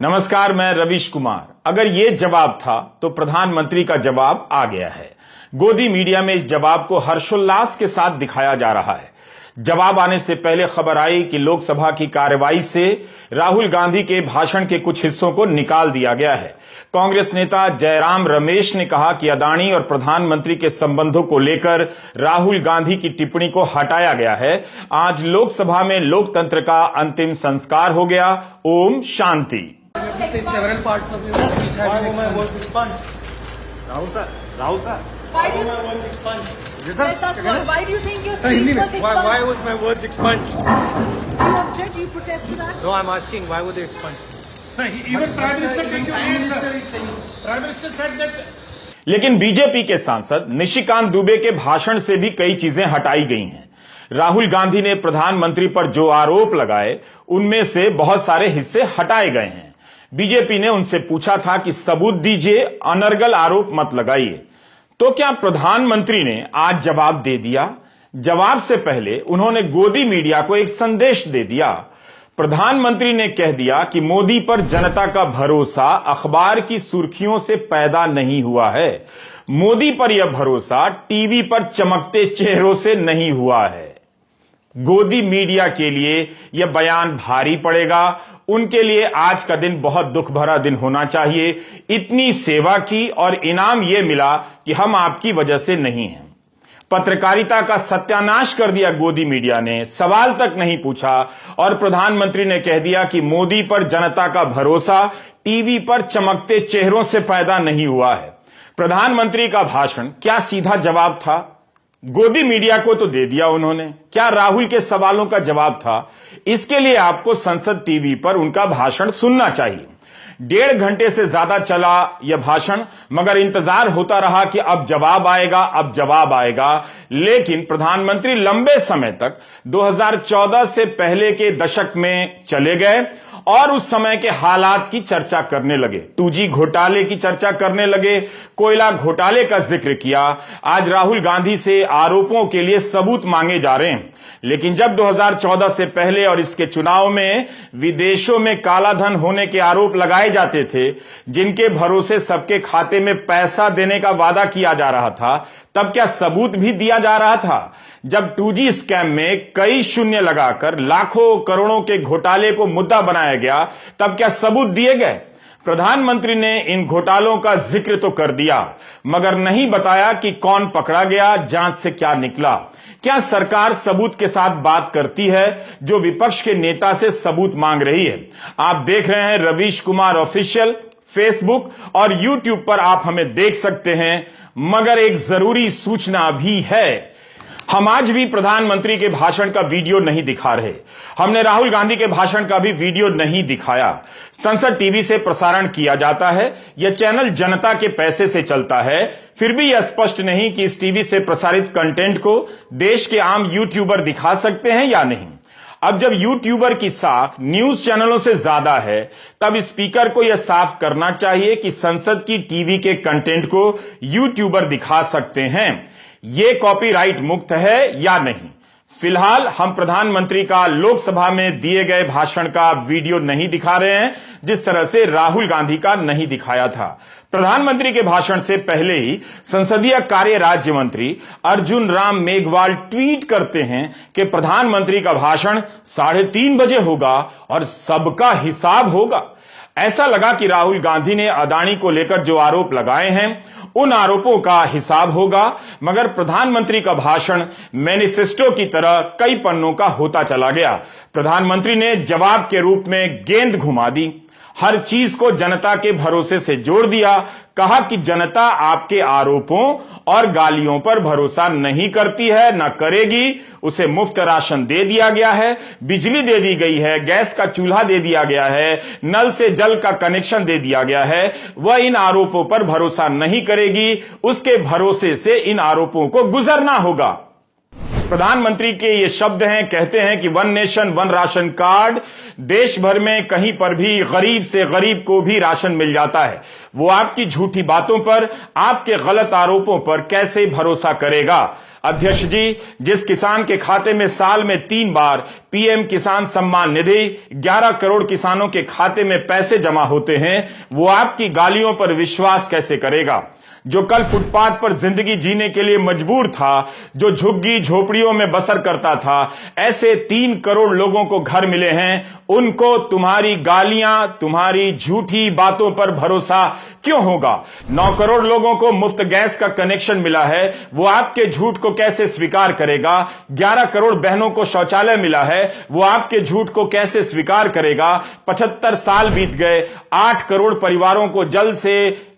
नमस्कार, मैं रवीश कुमार। अगर ये जवाब था तो प्रधानमंत्री का जवाब आ गया है। गोदी मीडिया में इस जवाब को हर्षोल्लास के साथ दिखाया जा रहा है। जवाब आने से पहले खबर आई कि लोकसभा की कार्यवाही से राहुल गांधी के भाषण के कुछ हिस्सों को निकाल दिया गया है। कांग्रेस नेता जयराम रमेश ने कहा कि अदानी और प्रधानमंत्री के संबंधों को लेकर राहुल गांधी की टिप्पणी को हटाया गया है। आज लोकसभा में लोकतंत्र का अंतिम संस्कार हो गया। Om Shanti. Several parts of your speech have been expunged. Rahul sir. Why do you? Let us go. Why do you think your speech was expunged? Why was my words expunged? You object, you protest to that? No, I'm asking why were they expunged? Sir, even Prime Minister took your name, sir. Prime Minister said that. लेकिन BJP के सांसद निशिकांत दुबे के भाषण से भी कई चीजें हटाई गई हैं। राहुल गांधी ने प्रधानमंत्री पर जो आरोप लगाए उनमें से बहुत सारे हिस्से हटाए गए हैं। बीजेपी ने उनसे पूछा था कि सबूत दीजिए, अनर्गल आरोप मत लगाइए। तो क्या प्रधानमंत्री ने आज जवाब दे दिया? जवाब से पहले उन्होंने गोदी मीडिया को एक संदेश दे दिया। प्रधानमंत्री ने कह दिया कि मोदी पर जनता का भरोसा अखबार की सुर्खियों से पैदा नहीं हुआ है। मोदी पर यह भरोसा टीवी पर चमकते चेहरों से नहीं हुआ है। गोदी मीडिया के लिए यह बयान भारी पड़ेगा। उनके लिए आज का दिन बहुत दुख भरा दिन होना चाहिए। इतनी सेवा की और इनाम यह मिला कि हम आपकी वजह से नहीं हैं। पत्रकारिता का सत्यानाश कर दिया गोदी मीडिया ने, सवाल तक नहीं पूछा और प्रधानमंत्री ने कह दिया कि मोदी पर जनता का भरोसा टीवी पर चमकते चेहरों से पैदा नहीं हुआ है। प्रधानमंत्री का भाषण क्या सीधा जवाब था? गोदी मीडिया को तो दे दिया उन्होंने। क्या राहुल के सवालों का जवाब था? इसके लिए आपको संसद टीवी पर उनका भाषण सुनना चाहिए। 1.5 घंटे से ज्यादा चला यह भाषण, मगर इंतजार होता रहा कि अब जवाब आएगा, अब जवाब आएगा। लेकिन प्रधानमंत्री लंबे समय तक 2014 से पहले के दशक में चले गए और उस समय के हालात की चर्चा करने लगे। 2G घोटाले की चर्चा करने लगे, कोयला घोटाले का जिक्र किया। आज राहुल गांधी से आरोपों के लिए सबूत मांगे जा रहे हैं। लेकिन जब 2014 से पहले और इसके चुनाव में विदेशों में कालाधन होने के आरोप लगाए जाते थे, जिनके भरोसे सबके खाते में पैसा देने का वादा किया जा रहा था, तब क्या सबूत भी दिया जा रहा था? जब 2G स्कैम में कई शून्य लगाकर लाखों करोड़ों के घोटाले को मुद्दा बनाया गया, तब क्या सबूत दिए गए? प्रधानमंत्री ने इन घोटालों का जिक्र तो कर दिया, मगर नहीं बताया कि कौन पकड़ा गया, जांच से क्या निकला। क्या सरकार सबूत के साथ बात करती है जो विपक्ष के नेता से सबूत मांग रही है? आप देख रहे हैं रवीश कुमार ऑफिशियल। फेसबुक और यूट्यूब पर आप हमें देख सकते हैं, मगर एक जरूरी सूचना भी है। हम आज भी प्रधानमंत्री के भाषण का वीडियो नहीं दिखा रहे। हमने राहुल गांधी के भाषण का भी वीडियो नहीं दिखाया। संसद टीवी से प्रसारण किया जाता है। यह चैनल जनता के पैसे से चलता है। फिर भी यह स्पष्ट नहीं कि इस टीवी से प्रसारित कंटेंट को देश के आम यूट्यूबर दिखा सकते हैं या नहीं। अब जब यूट्यूबर की साख न्यूज चैनलों से ज्यादा है, तब स्पीकर को यह साफ करना चाहिए कि संसद की टीवी के कंटेंट को यूट्यूबर दिखा सकते हैं। ये कॉपीराइट मुक्त है या नहीं। फिलहाल हम प्रधानमंत्री का लोकसभा में दिए गए भाषण का वीडियो नहीं दिखा रहे हैं, जिस तरह से राहुल गांधी का नहीं दिखाया था। प्रधानमंत्री के भाषण से पहले ही संसदीय कार्य राज्य मंत्री अर्जुन राम मेघवाल ट्वीट करते हैं कि प्रधानमंत्री का भाषण 3:30 बजे होगा और सबका हिसाब होगा। ऐसा लगा कि राहुल गांधी ने अदानी को लेकर जो आरोप लगाए हैं उन आरोपों का हिसाब होगा, मगर प्रधानमंत्री का भाषण मैनिफेस्टो की तरह कई पन्नों का होता चला गया। प्रधानमंत्री ने जवाब के रूप में गेंद घुमा दी, हर चीज को जनता के भरोसे से जोड़ दिया। कहा कि जनता आपके आरोपों और गालियों पर भरोसा नहीं करती है, न करेगी। उसे मुफ्त राशन दे दिया गया है, बिजली दे दी गई है, गैस का चूल्हा दे दिया गया है, नल से जल का कनेक्शन दे दिया गया है। वह इन आरोपों पर भरोसा नहीं करेगी, उसके भरोसे से इन आरोपों को गुजरना होगा। प्रधानमंत्री के ये शब्द हैं, कहते हैं कि one nation one ration card, देश भर में कहीं पर भी गरीब से गरीब को भी राशन मिल जाता है। वो आपकी झूठी बातों पर, आपके गलत आरोपों पर कैसे भरोसा करेगा? अध्यक्ष जी, जिस किसान के खाते में साल में 3 बार पीएम किसान सम्मान निधि 11 करोड़ किसानों के खाते में पैसे जमा होते हैं, वो आपकी गालियों पर विश्वास कैसे करेगा? जो कल फुटपाथ पर जिंदगी जीने के लिए मजबूर था, जो झुग्गी झोपड़ियों में बसर करता था, ऐसे 3 करोड़ लोगों को घर मिले हैं, उनको तुम्हारी गालियां, तुम्हारी झूठी बातों पर भरोसा क्यों होगा? 9 करोड़ लोगों को मुफ्त गैस का कनेक्शन मिला है, वो आपके झूठ को कैसे स्वीकार करेगा? 11 करोड़ बहनों को शौचालय मिला है, वो आपके झूठ को कैसे स्वीकार करेगा? 75 साल बीत गए, 8 करोड़ परिवारों को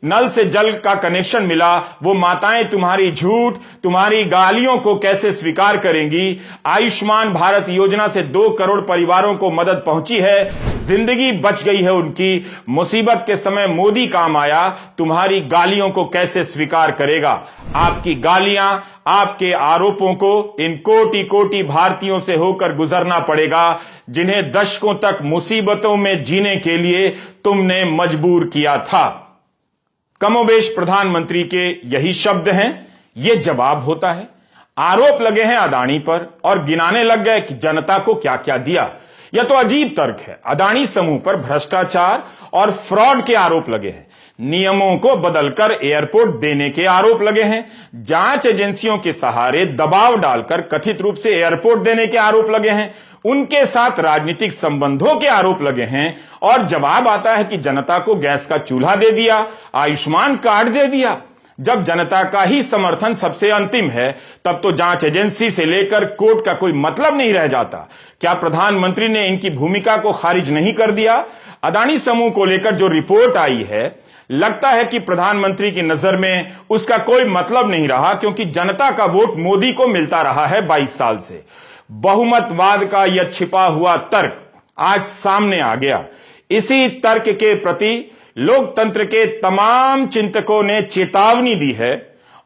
नल से जल का कनेक्शन मिला, वो माताएं तुम्हारी झूठ, तुम्हारी गालियों को कैसे स्वीकार करेंगी? आयुष्मान भारत योजना से 2 करोड़ परिवारों को मदद पहुंची है, जिंदगी बच गई है उनकी, मुसीबत के समय मोदी काम आया, तुम्हारी गालियों को कैसे स्वीकार करेगा? आपकी गालियां, आपके आरोपों को इन कोटि कोटि भारतीयों से होकर गुजरना पड़ेगा, जिन्हें दशकों तक मुसीबतों में जीने के लिए तुमने मजबूर किया था। कमोबेश प्रधानमंत्री के यही शब्द हैं, ये जवाब होता है। आरोप लगे हैं अदानी पर और गिनाने लग गए कि जनता को क्या क्या दिया। यह तो अजीब तर्क है। अदानी समूह पर भ्रष्टाचार और फ्रॉड के आरोप लगे हैं, नियमों को बदलकर एयरपोर्ट देने के आरोप लगे हैं, जांच एजेंसियों के सहारे दबाव डालकर कथित रूप से एयरपोर्ट देने के आरोप लगे हैं, उनके साथ राजनीतिक संबंधों के आरोप लगे हैं, और जवाब आता है कि जनता को गैस का चूल्हा दे दिया, आयुष्मान कार्ड दे दिया। जब जनता का ही समर्थन सबसे अंतिम है, तब तो जांच एजेंसी से लेकर कोर्ट का कोई मतलब नहीं रह जाता। क्या प्रधानमंत्री ने इनकी भूमिका को खारिज नहीं कर दिया? अदानी समूह को लेकर जो रिपोर्ट आई है, लगता है कि प्रधानमंत्री की नजर में उसका कोई मतलब नहीं रहा, क्योंकि जनता का वोट मोदी को मिलता रहा है 22 साल से। बहुमतवाद का यह छिपा हुआ तर्क आज सामने आ गया। इसी तर्क के प्रति लोकतंत्र के तमाम चिंतकों ने चेतावनी दी है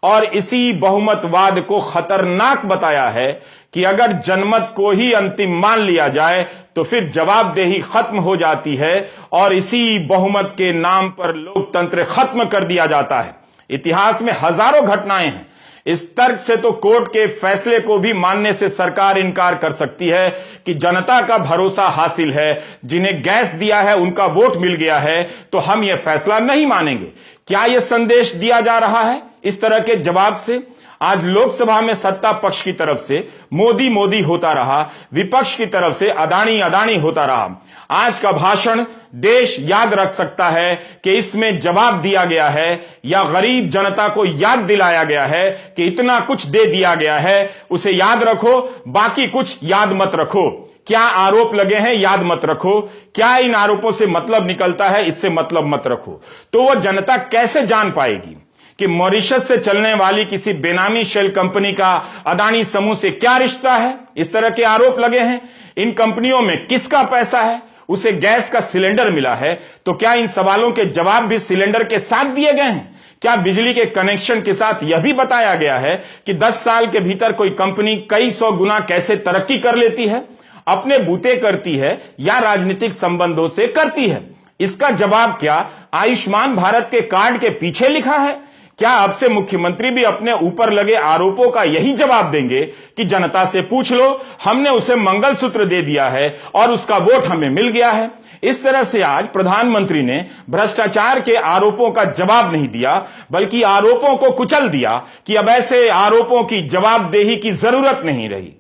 और इसी बहुमतवाद को खतरनाक बताया है कि अगर जनमत को ही अंतिम मान लिया जाए तो फिर जवाबदेही खत्म हो जाती है और इसी बहुमत के नाम पर लोकतंत्र खत्म कर दिया जाता है। इतिहास में हजारों घटनाएं हैं। इस तर्क से तो कोर्ट के फैसले को भी मानने से सरकार इनकार कर सकती है कि जनता का भरोसा हासिल है, जिन्हें गैस दिया है उनका वोट मिल गया है, तो हम यह फैसला नहीं मानेंगे। क्या यह संदेश दिया जा रहा है इस तरह के जवाब से? आज लोकसभा में सत्ता पक्ष की तरफ से मोदी मोदी होता रहा, विपक्ष की तरफ से अदानी अदानी होता रहा। आज का भाषण देश याद रख सकता है कि इसमें जवाब दिया गया है या गरीब जनता को याद दिलाया गया है कि इतना कुछ दे दिया गया है, उसे याद रखो, बाकी कुछ याद मत रखो। क्या आरोप लगे हैं, याद मत रखो। क्या इन आरोपों से मतलब निकलता है, इससे मतलब मत रखो। तो वह जनता कैसे जान पाएगी कि मॉरिशस से चलने वाली किसी बेनामी शेल कंपनी का अदानी समूह से क्या रिश्ता है? इस तरह के आरोप लगे हैं। इन कंपनियों में किसका पैसा है? उसे गैस का सिलेंडर मिला है, तो क्या इन सवालों के जवाब भी सिलेंडर के साथ दिए गए हैं? क्या बिजली के कनेक्शन के साथ यह भी बताया गया है कि 10 साल के भीतर कोई कंपनी कई 100 गुना कैसे तरक्की कर लेती है, अपने बूते करती है या राजनीतिक संबंधों से करती है? इसका जवाब क्या आयुष्मान भारत के कार्ड के पीछे लिखा है? क्या अब से मुख्यमंत्री भी अपने ऊपर लगे आरोपों का यही जवाब देंगे कि जनता से पूछ लो, हमने उसे मंगलसूत्र दे दिया है और उसका वोट हमें मिल गया है? इस तरह से आज प्रधानमंत्री ने भ्रष्टाचार के आरोपों का जवाब नहीं दिया, बल्कि आरोपों को कुचल दिया कि अब ऐसे आरोपों की जवाबदेही की जरूरत नहीं रही।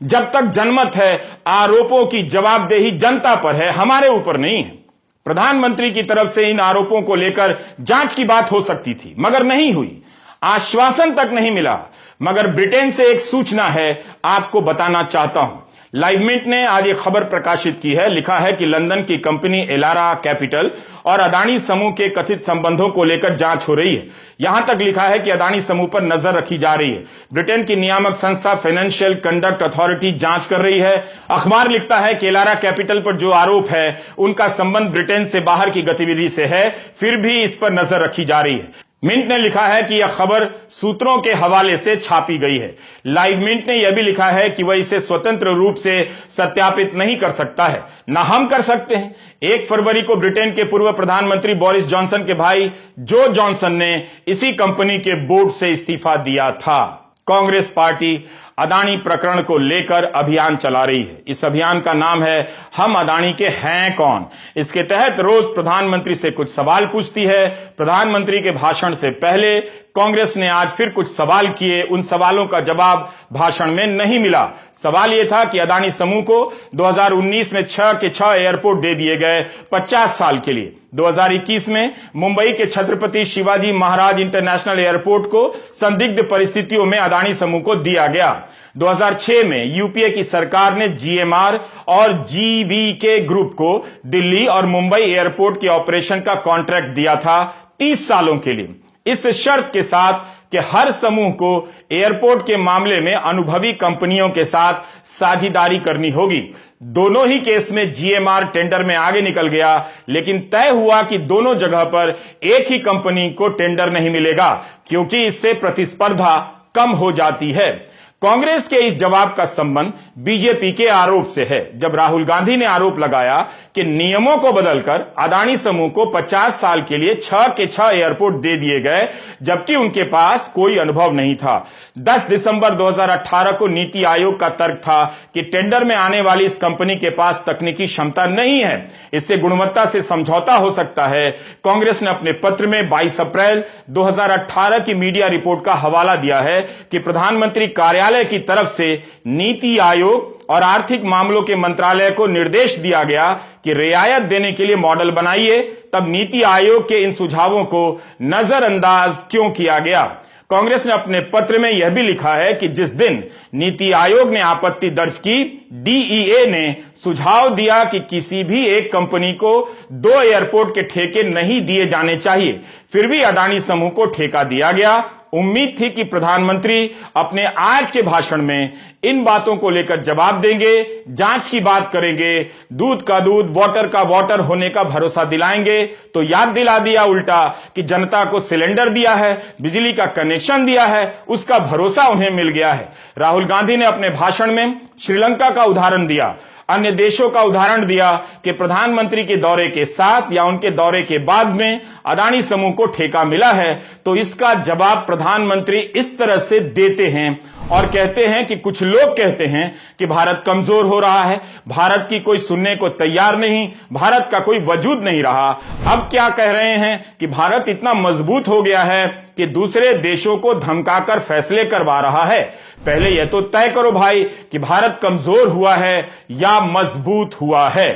जब तक जनमत है, आरोपों की जवाबदेही जनता पर है, हमारे ऊपर नहीं है। प्रधानमंत्री की तरफ से इन आरोपों को लेकर जांच की बात हो सकती थी, मगर नहीं हुई। आश्वासन तक नहीं मिला। मगर ब्रिटेन से एक सूचना है, आपको बताना चाहता हूं। लाइव मिनट ने आज एक खबर प्रकाशित की है। लिखा है कि लंदन की कंपनी एलारा कैपिटल और अदानी समूह के कथित संबंधों को लेकर जांच हो रही है। यहां तक लिखा है कि अदानी समूह पर नजर रखी जा रही है। ब्रिटेन की नियामक संस्था फाइनेंशियल कंडक्ट अथॉरिटी जांच कर रही है। अखबार लिखता है कि एलारा कैपिटल पर जो आरोप है, उनका संबंध ब्रिटेन से बाहर की गतिविधि से है, फिर भी इस पर नजर रखी जा रही है। मिंट ने लिखा है कि यह खबर सूत्रों के हवाले से छापी गई है। लाइव मिंट ने यह भी लिखा है कि वह इसे स्वतंत्र रूप से सत्यापित नहीं कर सकता है, ना हम कर सकते हैं। 1 फरवरी को ब्रिटेन के पूर्व प्रधानमंत्री बोरिस जॉनसन के भाई जो जॉनसन ने इसी कंपनी के बोर्ड से इस्तीफा दिया था। कांग्रेस पार्टी अदानी प्रकरण को लेकर अभियान चला रही है। इस अभियान का नाम है हम अदानी के हैं कौन। इसके तहत रोज प्रधानमंत्री से कुछ सवाल पूछती है। प्रधानमंत्री के भाषण से पहले कांग्रेस ने आज फिर कुछ सवाल किए। उन सवालों का जवाब भाषण में नहीं मिला। सवाल यह था कि अदानी समूह को 2019 में 6 के 6 एयरपोर्ट दे दिए गए 50 साल के लिए। 2021 में मुंबई के छत्रपति शिवाजी महाराज इंटरनेशनल एयरपोर्ट को संदिग्ध परिस्थितियों में अदानी समूह को दिया गया। 2006 में यूपीए की सरकार ने जीएमआर और जीवीके ग्रुप को दिल्ली और मुंबई एयरपोर्ट के ऑपरेशन का कॉन्ट्रैक्ट दिया था 30 सालों के लिए, इस शर्त के साथ कि हर समूह को एयरपोर्ट के मामले में अनुभवी कंपनियों के साथ साझेदारी करनी होगी। दोनों ही केस में जीएमआर टेंडर में आगे निकल गया, लेकिन तय हुआ कि दोनों जगह पर एक ही कंपनी को टेंडर नहीं मिलेगा, क्योंकि इससे प्रतिस्पर्धा कम हो जाती है। कांग्रेस के इस जवाब का संबंध बीजेपी के आरोप से है। जब राहुल गांधी ने आरोप लगाया कि नियमों को बदलकर अदानी समूह को 50 साल के लिए 6 के 6 एयरपोर्ट दे दिए गए, जबकि उनके पास कोई अनुभव नहीं था। 10 दिसंबर 2018 को नीति आयोग का तर्क था कि टेंडर में आने वाली इस कंपनी के पास तकनीकी क्षमता नहीं है, इससे गुणवत्ता से समझौता हो सकता है। कांग्रेस ने अपने पत्र में 22 अप्रैल 2018 की मीडिया रिपोर्ट का हवाला दिया है कि प्रधानमंत्री कार्यालय की तरफ से नीति आयोग और आर्थिक मामलों के मंत्रालय को निर्देश दिया गया कि रियायत देने के लिए मॉडल बनाइए। तब नीति आयोग के इन सुझावों को नजरअंदाज क्यों किया गया? कांग्रेस ने अपने पत्र में यह भी लिखा है कि जिस दिन नीति आयोग ने आपत्ति दर्ज की, डीईए ने सुझाव दिया कि किसी भी एक कंपनी को 2 एयरपोर्ट के ठेके नहीं दिए जाने चाहिए, फिर भी अदानी समूह को ठेका दिया गया। उम्मीद थी कि प्रधानमंत्री अपने आज के भाषण में इन बातों को लेकर जवाब देंगे, जांच की बात करेंगे, दूध का दूध, वाटर का वाटर होने का भरोसा दिलाएंगे। तो याद दिला दिया उल्टा कि जनता को सिलेंडर दिया है, बिजली का कनेक्शन दिया है, उसका भरोसा उन्हें मिल गया है। राहुल गांधी ने अपने भाषण में श्रीलंका का उदाहरण दिया, अन्य देशों का उदाहरण दिया कि प्रधानमंत्री के दौरे के साथ या उनके दौरे के बाद में अदानी समूह को ठेका मिला है। तो इसका जवाब प्रधानमंत्री इस तरह से देते हैं और कहते हैं कि कुछ लोग कहते हैं कि भारत कमजोर हो रहा है, भारत की कोई सुनने को तैयार नहीं, भारत का कोई वजूद नहीं रहा। अब क्या कह रहे हैं कि भारत इतना मजबूत हो गया है कि दूसरे देशों को धमकाकर फैसले करवा रहा है। पहले यह तो तय करो भाई कि भारत कमजोर हुआ है या मजबूत हुआ है।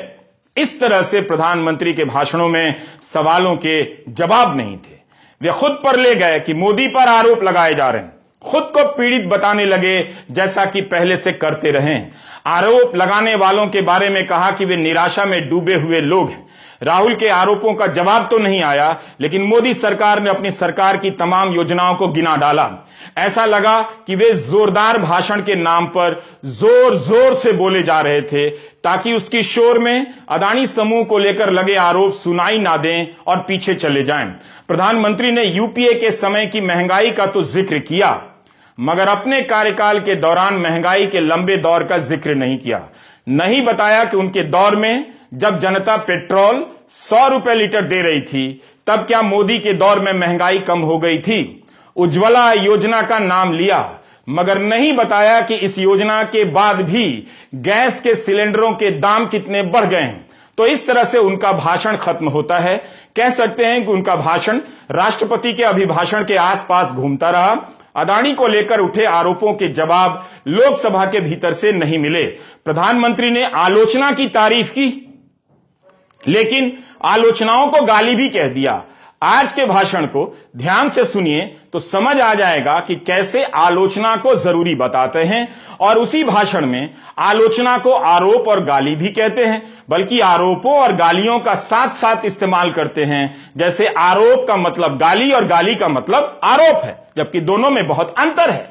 इस तरह से प्रधानमंत्री के भाषणों में सवालों के जवाब नहीं थे। वे खुद पर ले गए कि मोदी पर आरोप लगाए जा रहे हैं, खुद को पीड़ित बताने लगे जैसा कि पहले से करते रहे। आरोप लगाने वालों के बारे में कहा कि वे निराशा में डूबे हुए लोग हैं। राहुल के आरोपों का जवाब तो नहीं आया, लेकिन मोदी सरकार ने अपनी सरकार की तमाम योजनाओं को गिना डाला। ऐसा लगा कि वे जोरदार भाषण के नाम पर जोर जोर से बोले जा रहे थे, ताकि उसकी शोर में अदानी समूह को लेकर लगे आरोप सुनाई ना दें और पीछे चले जाएं। प्रधानमंत्री ने यूपीए के समय की महंगाई का तो जिक्र किया, मगर अपने कार्यकाल के दौरान महंगाई के लंबे दौर का जिक्र नहीं किया। नहीं बताया कि उनके दौर में जब जनता पेट्रोल 100 रुपए लीटर दे रही थी, तब क्या मोदी के दौर में महंगाई कम हो गई थी? उज्ज्वला योजना का नाम लिया, मगर नहीं बताया कि इस योजना के बाद भी गैस के सिलेंडरों के दाम कितने बढ़ गए हैं। तो इस तरह से उनका भाषण खत्म होता है। कह सकते हैं कि उनका भाषण राष्ट्रपति के अभिभाषण के आसपास घूमता रहा। अदानी को लेकर उठे आरोपों के जवाब लोकसभा के भीतर से नहीं मिले। प्रधानमंत्री ने आलोचना की तारीफ की, लेकिन आलोचनाओं को गाली भी कह दिया। आज के भाषण को ध्यान से सुनिए तो समझ आ जाएगा कि कैसे आलोचना को जरूरी बताते हैं, और उसी भाषण में आलोचना को आरोप और गाली भी कहते हैं, बल्कि आरोपों और गालियों का साथ साथ इस्तेमाल करते हैं, जैसे आरोप का मतलब गाली और गाली का मतलब आरोप है, जबकि दोनों में बहुत अंतर है।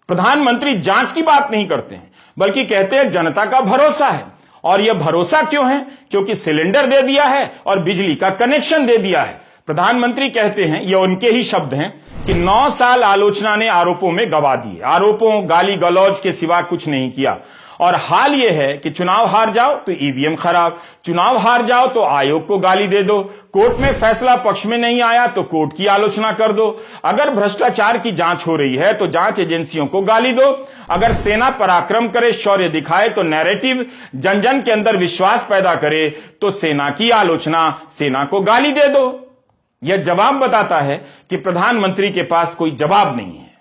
प्रधानमंत्री जांच की बात नहीं करते हैं, बल्कि कहते हैं जनता का भरोसा है। और यह भरोसा क्यों है? क्योंकि सिलेंडर दे दिया है और बिजली का कनेक्शन दे दिया है। प्रधानमंत्री कहते हैं, ये उनके ही शब्द हैं, कि 9 साल आलोचना ने आरोपों में गवा दिए, आरोपों गाली गलौज के सिवा कुछ नहीं किया। और हाल यह है कि चुनाव हार जाओ तो ईवीएम खराब, चुनाव हार जाओ तो आयोग को गाली दे दो, कोर्ट में फैसला पक्ष में नहीं आया तो कोर्ट की आलोचना कर दो, अगर भ्रष्टाचार की जांच हो रही है तो जांच एजेंसियों को गाली दो, अगर सेना पराक्रम करे, शौर्य दिखाए तो नैरेटिव जन जन के अंदर विश्वास पैदा करे तो सेना की आलोचना, सेना को गाली दे दो। यह जवाब बताता है कि प्रधानमंत्री के पास कोई जवाब नहीं है।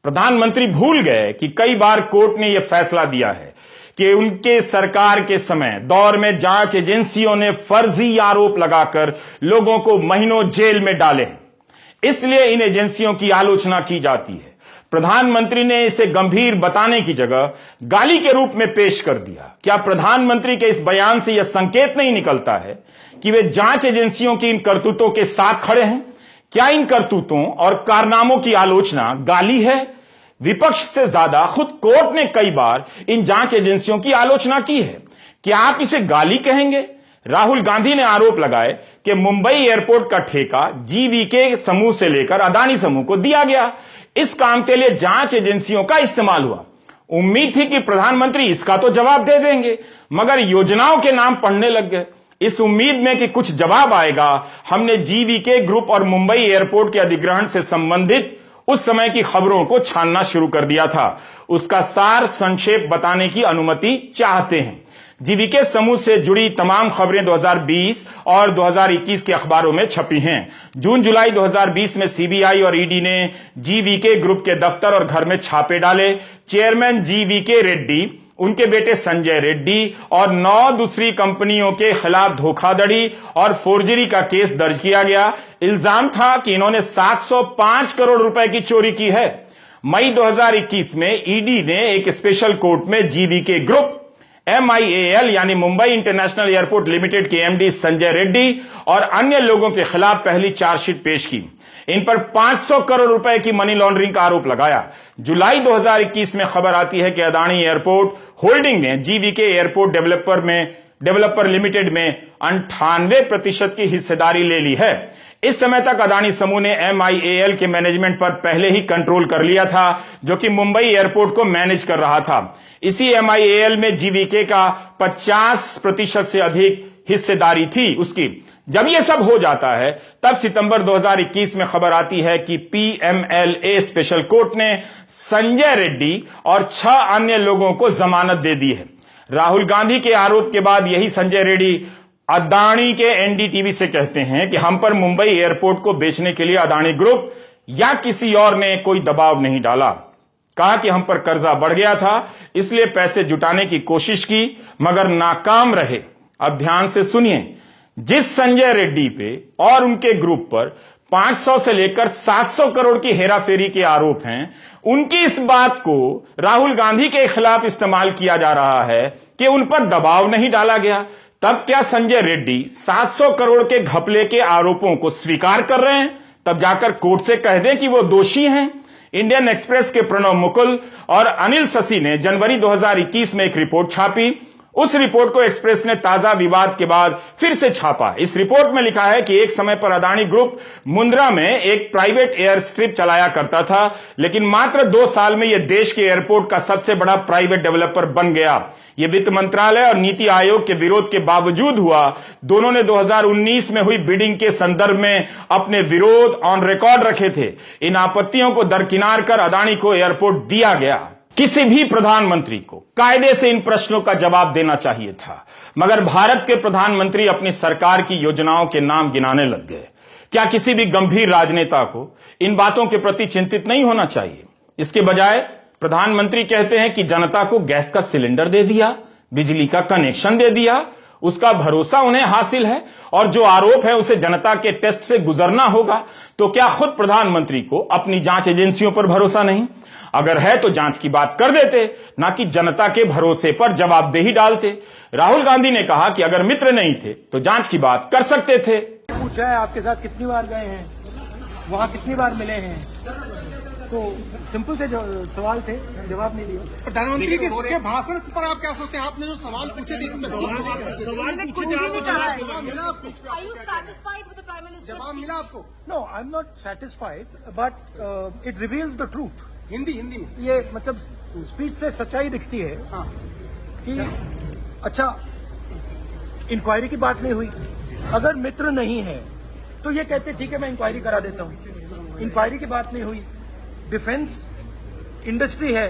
प्रधानमंत्री भूल गए कि कई बार कोर्ट ने यह फैसला दिया है कि उनके सरकार के समय दौर में जांच एजेंसियों ने फर्जी आरोप लगाकर लोगों को महीनों जेल में डाले हैं, इसलिए इन एजेंसियों की आलोचना की जाती है। प्रधानमंत्री ने इसे गंभीर बताने की जगह गाली के रूप में पेश कर दिया। क्या प्रधानमंत्री के इस बयान से यह संकेत नहीं निकलता है कि वे जांच एजेंसियों की इन करतूतों के साथ खड़े हैं? क्या इन करतूतों और कारनामों की आलोचना गाली है? विपक्ष से ज्यादा खुद कोर्ट ने कई बार इन जांच एजेंसियों की आलोचना की है। क्या आप इसे गाली कहेंगे? राहुल गांधी ने आरोप लगाए कि मुंबई एयरपोर्ट का ठेका जीवीके समूह से लेकर अदानी समूह को दिया गया, इस काम के लिए जांच एजेंसियों का इस्तेमाल हुआ। उम्मीद थी कि प्रधानमंत्री इसका तो जवाब दे देंगे, मगर योजनाओं के नाम पढ़ने लग गए। इस उम्मीद में कि कुछ जवाब आएगा, हमने जीवीके ग्रुप और मुंबई एयरपोर्ट के अधिग्रहण से संबंधित उस समय की खबरों को छानना शुरू कर दिया था। उसका सार संक्षेप बताने की अनुमति चाहते हैं। जीवीके समूह से जुड़ी तमाम खबरें 2020 और 2021 के अखबारों में छपी हैं। जून जुलाई 2020 में सीबीआई और ईडी ने जीवीके ग्रुप के दफ्तर और घर में छापे डाले। चेयरमैन जीवीके रेड्डी, उनके बेटे संजय रेड्डी और 9 दूसरी कंपनियों के खिलाफ धोखाधड़ी और फोर्जरी का केस दर्ज किया गया। इल्जाम था कि इन्होंने 705 करोड़ रुपए की चोरी की है। मई 2021 में ईडी ने एक स्पेशल कोर्ट में जीवीके ग्रुप, MIAL यानी मुंबई इंटरनेशनल एयरपोर्ट लिमिटेड के एमडी संजय रेड्डी और अन्य लोगों के खिलाफ पहली चार्जशीट पेश की। इन पर 500 करोड़ रुपए की मनी लॉन्ड्रिंग का आरोप लगाया। जुलाई 2021 में खबर आती है कि अदानी एयरपोर्ट होल्डिंग ने जीवीके एयरपोर्ट डेवलपर लिमिटेड में 98% की हिस्सेदारी ले ली है। इस समय तक अदानी समूह ने MIAL के मैनेजमेंट पर पहले ही कंट्रोल कर लिया था, जो कि मुंबई एयरपोर्ट को मैनेज कर रहा था। इसी MIAL में जीवीके का 50% से अधिक हिस्सेदारी थी उसकी। जब यह सब हो जाता है, तब सितंबर 2021 में खबर आती है कि PMLA स्पेशल कोर्ट ने संजय रेड्डी और 6 अन्य लोगों को जमानत दे दी है। राहुल गांधी के आरोप के बाद यही संजय रेड्डी अदानी के NDTV से कहते हैं कि हम पर मुंबई एयरपोर्ट को बेचने के लिए अदानी ग्रुप या किसी और ने कोई दबाव नहीं डाला। कहा कि हम पर कर्जा बढ़ गया था, इसलिए पैसे जुटाने की कोशिश की मगर नाकाम रहे। अब ध्यान से सुनिए, जिस संजय रेड्डी पे और उनके ग्रुप पर 500 से लेकर 700 करोड़ की हेराफेरी के आरोप हैं, उनकी इस बात को राहुल गांधी के खिलाफ इस्तेमाल किया जा रहा है कि उन पर दबाव नहीं डाला गया। तब क्या संजय रेड्डी 700 करोड़ के घपले के आरोपों को स्वीकार कर रहे हैं? तब जाकर कोर्ट से कह दें कि वो दोषी हैं। इंडियन एक्सप्रेस के प्रणव मुकुल और अनिल शशि ने जनवरी 2021 में एक रिपोर्ट छापी। उस रिपोर्ट को एक्सप्रेस ने ताजा विवाद के बाद फिर से छापा। इस रिपोर्ट में लिखा है कि एक समय पर अदानी ग्रुप मुंद्रा में एक प्राइवेट एयर स्ट्रिप चलाया करता था, लेकिन मात्र 2 साल में यह देश के एयरपोर्ट का सबसे बड़ा प्राइवेट डेवलपर बन गया। यह वित्त मंत्रालय और नीति आयोग के विरोध के बावजूद हुआ। दोनों ने 2019 में हुई बिडिंग के संदर्भ में अपने विरोध ऑन रिकॉर्ड रखे थे। इन आपत्तियों को दरकिनार कर अदानी को एयरपोर्ट दिया गया। किसी भी प्रधानमंत्री को कायदे से इन प्रश्नों का जवाब देना चाहिए था, मगर भारत के प्रधानमंत्री अपनी सरकार की योजनाओं के नाम गिनाने लग गए। क्या किसी भी गंभीर राजनेता को इन बातों के प्रति चिंतित नहीं होना चाहिए? इसके बजाय प्रधानमंत्री कहते हैं कि जनता को गैस का सिलेंडर दे दिया, बिजली का कनेक्शन दे दिया, उसका भरोसा उन्हें हासिल है और जो आरोप है उसे जनता के टेस्ट से गुजरना होगा। तो क्या खुद प्रधानमंत्री को अपनी जांच एजेंसियों पर भरोसा नहीं? अगर है तो जांच की बात कर देते, ना कि जनता के भरोसे पर जवाबदेही डालते। राहुल गांधी ने कहा कि अगर मित्र नहीं थे तो जांच की बात कर सकते थे। पूछा है आपके साथ कितनी बार गए हैं, वहाँ कितनी बार मिले हैं, तो सिंपल से सवाल थे, जवाब नहीं दिया। प्रधानमंत्री के भाषण पर आप क्या सोचते हैं? आपने जो सवाल पूछे थे इसमें सवाल पूछे थे, Prime Minister's जवाब मिला आपको? No, I'm not satisfied, but it reveals the truth. Hindi में ये मतलब स्पीच से सच्चाई दिखती है हाँ कि अच्छा इंक्वायरी की बात नहीं हुई, अगर मित्र नहीं है तो ये कहते ठीक है मैं इंक्वायरी करा देता हूं। इंक्वायरी की बात नहीं हुई, डिफेंस इंडस्ट्री है,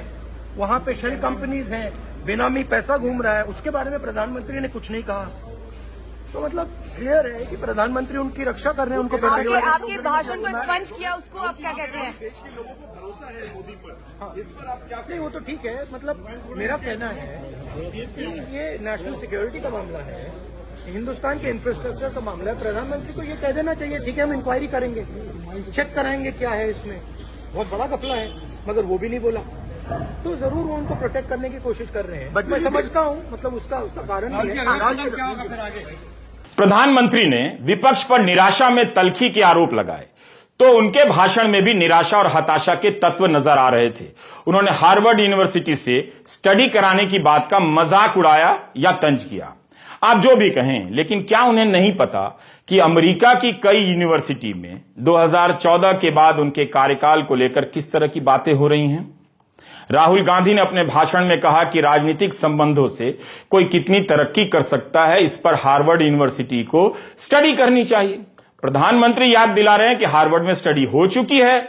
वहां पे शेल कंपनीज हैं, बेनामी पैसा घूम रहा है, उसके बारे में प्रधानमंत्री ने कुछ नहीं कहा। तो मतलब क्लियर है कि प्रधानमंत्री उनकी रक्षा कर रहे हैं, उनको आपके भाषण को एक्सपंज किया, उसको आप क्या कहते हैं? देश के लोगों को भरोसा है मोदी पर, हाँ, इस पर आप क्या? नहीं, वो तो ठीक है, मतलब मेरा कहना है कि ये नेशनल सिक्योरिटी का मामला है, हिंदुस्तान के इंफ्रास्ट्रक्चर का मामला है। प्रधानमंत्री को ये कह देना चाहिए ठीक है हम इंक्वायरी करेंगे, चेक कराएंगे क्या है इसमें, बहुत बड़ा घपला है, मगर वो भी नहीं बोला। तो जरूर वो उनको प्रोटेक्ट करने की कोशिश कर रहे हैं, बट मैं समझता हूं मतलब उसका कारण भी है। प्रधानमंत्री ने विपक्ष पर निराशा में तल्खी के आरोप लगाए तो उनके भाषण में भी निराशा और हताशा के तत्व नजर आ रहे थे। उन्होंने हार्वर्ड यूनिवर्सिटी से स्टडी कराने की बात का मजाक उड़ाया या तंज किया। आप जो भी कहें, लेकिन क्या उन्हें नहीं पता कि अमेरिका की कई यूनिवर्सिटी में 2014 के बाद उनके कार्यकाल को लेकर किस तरह की बातें हो रही हैं? राहुल गांधी ने अपने भाषण में कहा कि राजनीतिक संबंधों से कोई कितनी तरक्की कर सकता है, इस पर हार्वर्ड यूनिवर्सिटी को स्टडी करनी चाहिए। प्रधानमंत्री याद दिला रहे हैं कि हार्वर्ड में स्टडी हो चुकी है,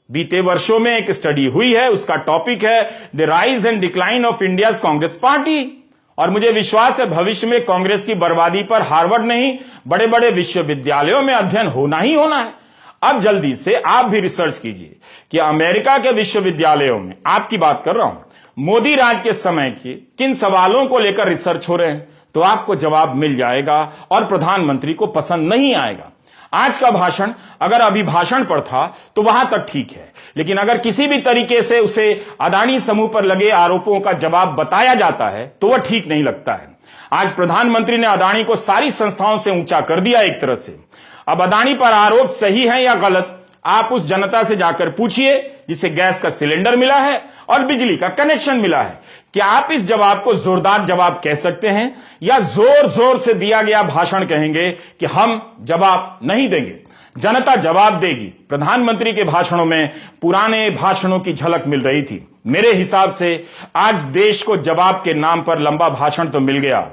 बीते वर्षों में एक स्टडी हुई है, उसका टॉपिक है the rise and decline of India's Congress party. और मुझे विश्वास है भविष्य में कांग्रेस की बर्बादी पर हार्वर्ड नहीं बड़े बड़े विश्वविद्यालयों में अध्ययन होना ही होना है। अब जल्दी से आप भी रिसर्च कीजिए कि अमेरिका के विश्वविद्यालयों में, आपकी बात कर रहा हूं, मोदी राज के समय के किन सवालों को लेकर रिसर्च हो रहे हैं, तो आपको जवाब मिल जाएगा और प्रधानमंत्री को पसंद नहीं आएगा। आज का भाषण अगर अभिभाषण पर था तो वहां तक ठीक है, लेकिन अगर किसी भी तरीके से उसे अदानी समूह पर लगे आरोपों का जवाब बताया जाता है तो वह ठीक नहीं लगता है। आज प्रधानमंत्री ने अदानी को सारी संस्थाओं से ऊंचा कर दिया एक तरह से। अब अदानी पर आरोप सही है या गलत, आप उस जनता से जाकर पूछिए जिसे गैस का सिलेंडर मिला है और बिजली का कनेक्शन मिला है। क्या आप इस जवाब को जोरदार जवाब कह सकते हैं या जोर जोर से दिया गया भाषण कहेंगे कि हम जवाब नहीं देंगे? जनता जवाब देगी। प्रधानमंत्री के भाषणों में पुराने भाषणों की झलक मिल रही थी। मेरे हिसाब से आज देश को जवाब के नाम पर लंबा भाषण तो मिल गया,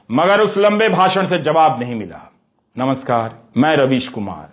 मगर उस लंबे भाषण से जवाब नहीं मिला। नमस्कार, मैं रवीश कुमार।